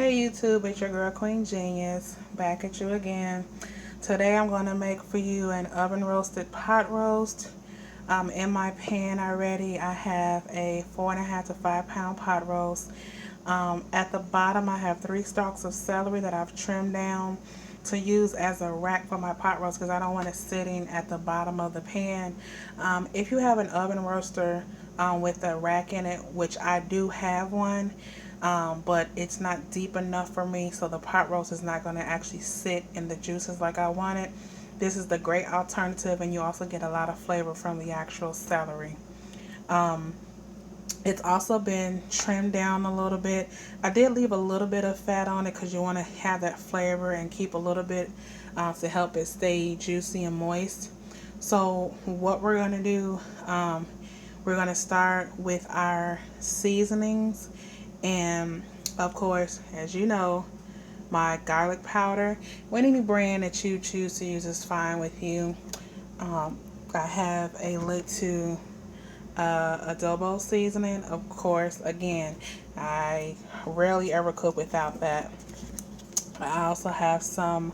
Hey YouTube, it's your girl Queen Genius, back at you again. Today I'm going to make for you an oven roasted pot roast. In my pan already I have a 4.5 to 5 pound pot roast. At the bottom I have 3 stalks of celery that I've trimmed down to use as a rack for my pot roast because I don't want it sitting at the bottom of the pan. If you have an oven roaster with a rack in it, which I do have one, but it's not deep enough for me, so the pot roast is not going to actually sit in the juices like I want it. This is the great alternative, and you also get a lot of flavor from the actual celery. It's also been trimmed down a little bit. I did leave a little bit of fat on it because you want to have that flavor and keep a little bit to help it stay juicy and moist. So what we're going to do, we're going to start with our seasonings. And of course, as you know, my garlic powder. Any brand that you choose to use is fine with you. I have a little adobo seasoning. Of course, again, I rarely ever cook without that. I also have some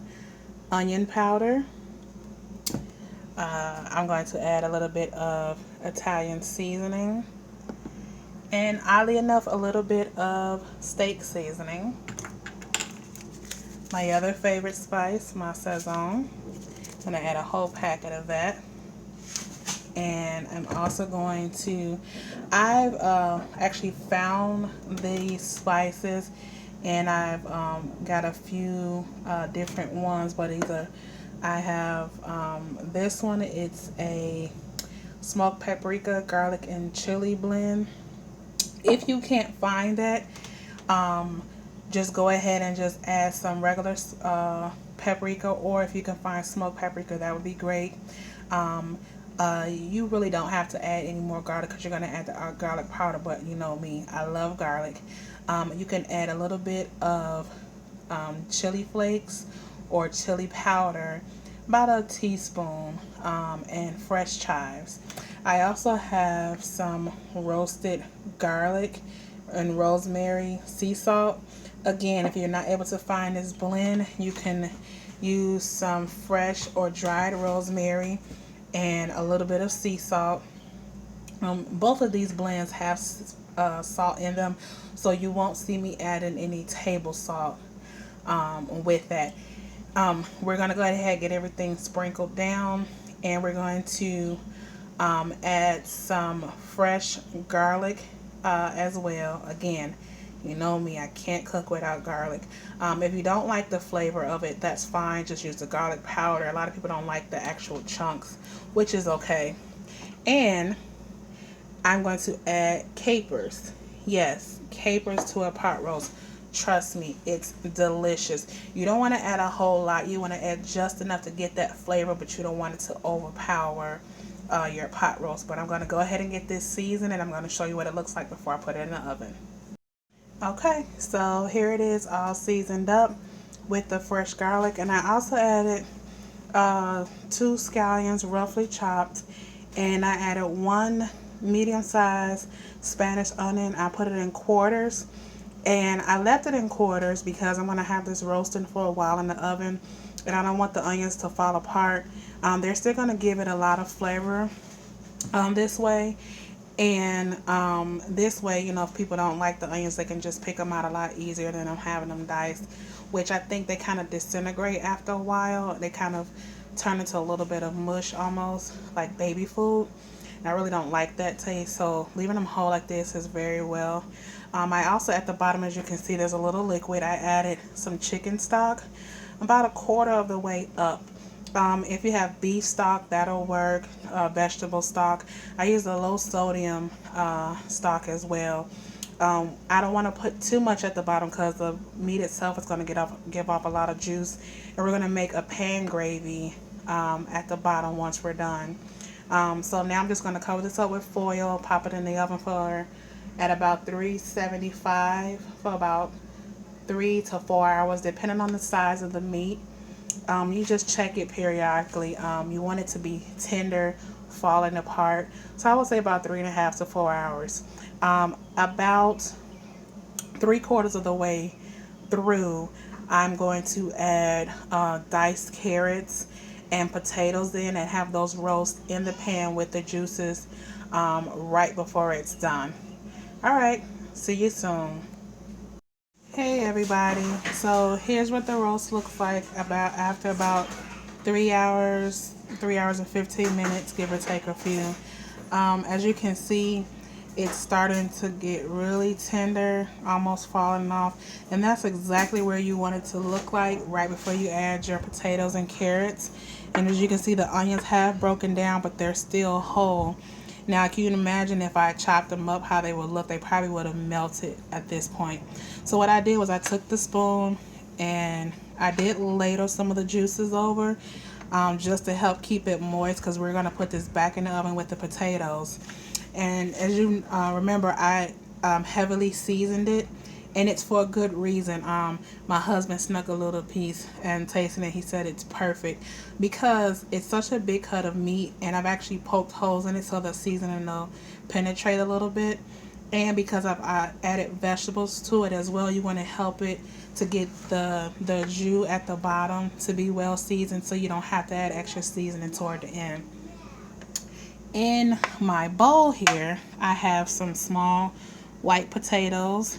onion powder. I'm going to add a little bit of Italian seasoning. And oddly enough, a little bit of steak seasoning. My other favorite spice, my sazon. I'm going to add a whole packet of that. And I'm also going to, I've actually found these spices, and I've got a few different ones, but I have this one. It's a smoked paprika, garlic, and chili blend. If you can't find that, just go ahead and just add some regular paprika, or if you can find smoked paprika, that would be great. You really don't have to add any more garlic because you're going to add the garlic powder, but you know me, I love garlic. You can add a little bit of chili flakes or chili powder, about a teaspoon, and fresh chives. I also have some roasted garlic and rosemary sea salt. Again, if you're not able to find this blend, you can use some fresh or dried rosemary and a little bit of sea salt. Both of these blends have salt in them, so you won't see me adding any table salt with that. We're going to go ahead and get everything sprinkled down, and we're going to add some fresh garlic as well. Again, you know me, I can't cook without garlic. If you don't like the flavor of it, that's fine. Just use the garlic powder. A lot of people don't like the actual chunks, which is okay. And I'm going to add capers. Yes, capers to a pot roast. Trust me, it's delicious. You don't want to add a whole lot. You want to add just enough to get that flavor, but you don't want it to overpower your pot roast. But I'm going to go ahead and get this seasoned, and I'm going to show you what it looks like before I put it in the oven. Okay, so here it is, all seasoned up with the fresh garlic, and I also added 2 scallions roughly chopped, and I added 1 medium-sized Spanish onion. I put it in quarters, and I left it in quarters because I'm going to have this roasting for a while in the oven, and I don't want the onions to fall apart. They're still going to give it a lot of flavor this way. And this way, you know, if people don't like the onions, they can just pick them out a lot easier than I'm having them diced, which I think they kind of disintegrate after a while. They kind of turn into a little bit of mush, almost like baby food. And I really don't like that taste, so leaving them whole like this is very well. I also, at the bottom, as you can see, there's a little liquid. I added some chicken stock, about a quarter of the way up. If you have beef stock, that'll work. Vegetable stock. I use a low sodium stock as well. I don't want to put too much at the bottom because the meat itself is going to give off a lot of juice. And we're going to make a pan gravy at the bottom once we're done. So now I'm just going to cover this up with foil, pop it in the oven at about 375 for about 3 to 4 hours, depending on the size of the meat. You just check it periodically. You want it to be tender, falling apart. So I would say about 3.5 to 4 hours. About 3/4 of the way through, I'm going to add diced carrots and potatoes in and have those roast in the pan with the juices right before it's done. All right, see you soon. Hey everybody, so here's what the roast looks like about after about 3 hours and 15 minutes, give or take a few. As you can see, it's starting to get really tender, almost falling off, and that's exactly where you want it to look like right before you add your potatoes and carrots. And as you can see, the onions have broken down, but they're still whole. Now, can you imagine if I chopped them up, how they would look? They probably would have melted at this point. So what I did was I took the spoon and I did ladle some of the juices over just to help keep it moist, because we're going to put this back in the oven with the potatoes. And as you remember, I heavily seasoned it, and it's for a good reason. My husband snuck a little piece and tasting it. He said it's perfect because it's such a big cut of meat, and I've actually poked holes in it so the seasoning will penetrate a little bit. And because I've added vegetables to it as well, you want to help it to get the jus at the bottom to be well seasoned, so you don't have to add extra seasoning toward the end. In my bowl here, I have some small white potatoes,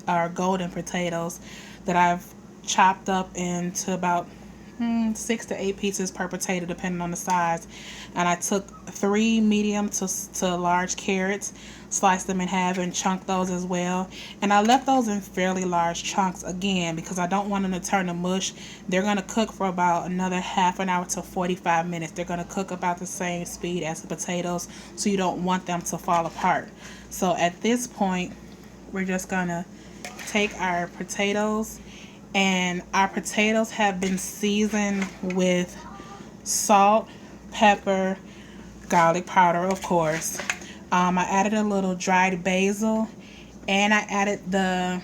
or golden potatoes, that I've chopped up into about 6 to 8 pieces per potato, depending on the size. And I took 3 medium to large carrots, sliced them in half, and chunked those as well. And I left those in fairly large chunks again because I don't want them to turn to mush. They're going to cook for about another half an hour to 45 minutes. They're going to cook about the same speed as the potatoes, so you don't want them to fall apart. So at this point, we're just going to take our potatoes, and our potatoes have been seasoned with salt, pepper, garlic powder, of course. I added a little dried basil, and I added the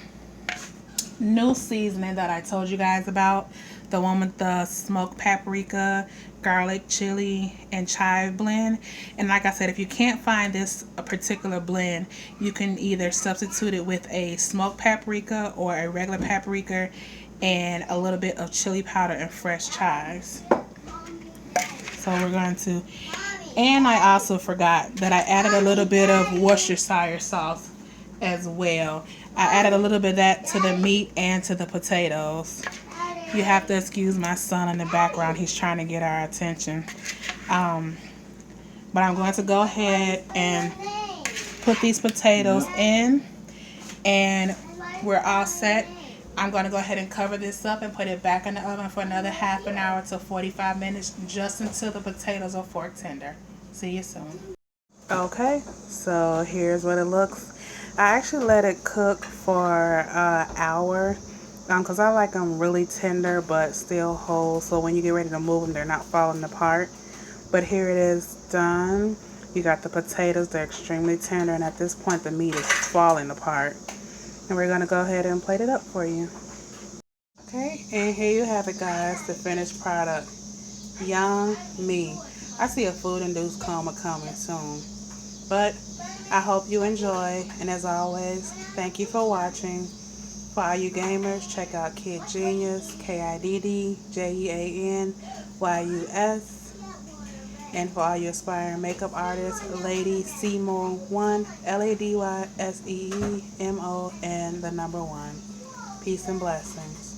new seasoning that I told you guys about, the one with the smoked paprika, garlic, chili, and chive blend. And like I said, if you can't find this particular blend, you can either substitute it with a smoked paprika or a regular paprika and a little bit of chili powder and fresh chives. So we're going to, and I also forgot that I added a little bit of Worcestershire sauce as well. I added a little bit of that to the meat and to the potatoes. You have to excuse my son in the background. He's trying to get our attention. But I'm going to go ahead and put these potatoes in, and we're all set. I'm going to go ahead and cover this up and put it back in the oven for another half an hour to 45 minutes, just until the potatoes are fork tender. See you soon. Okay, so here's what it looks. I actually let it cook for an hour because I like them really tender but still whole, so when you get ready to move them, they're not falling apart. But here it is done. You got the potatoes, they're extremely tender, and at this point the meat is falling apart. And we're going to go ahead and plate it up for you. Okay, and here you have it, guys, the finished product. Yummy. I see a food-induced coma coming soon. But I hope you enjoy, and as always, thank you for watching. For all you gamers, check out Kid Genius, KIDDJEANYUS. And for all you aspiring makeup artists, Lady Seymour1, LADYSEEMO, and the number 1. Peace and blessings.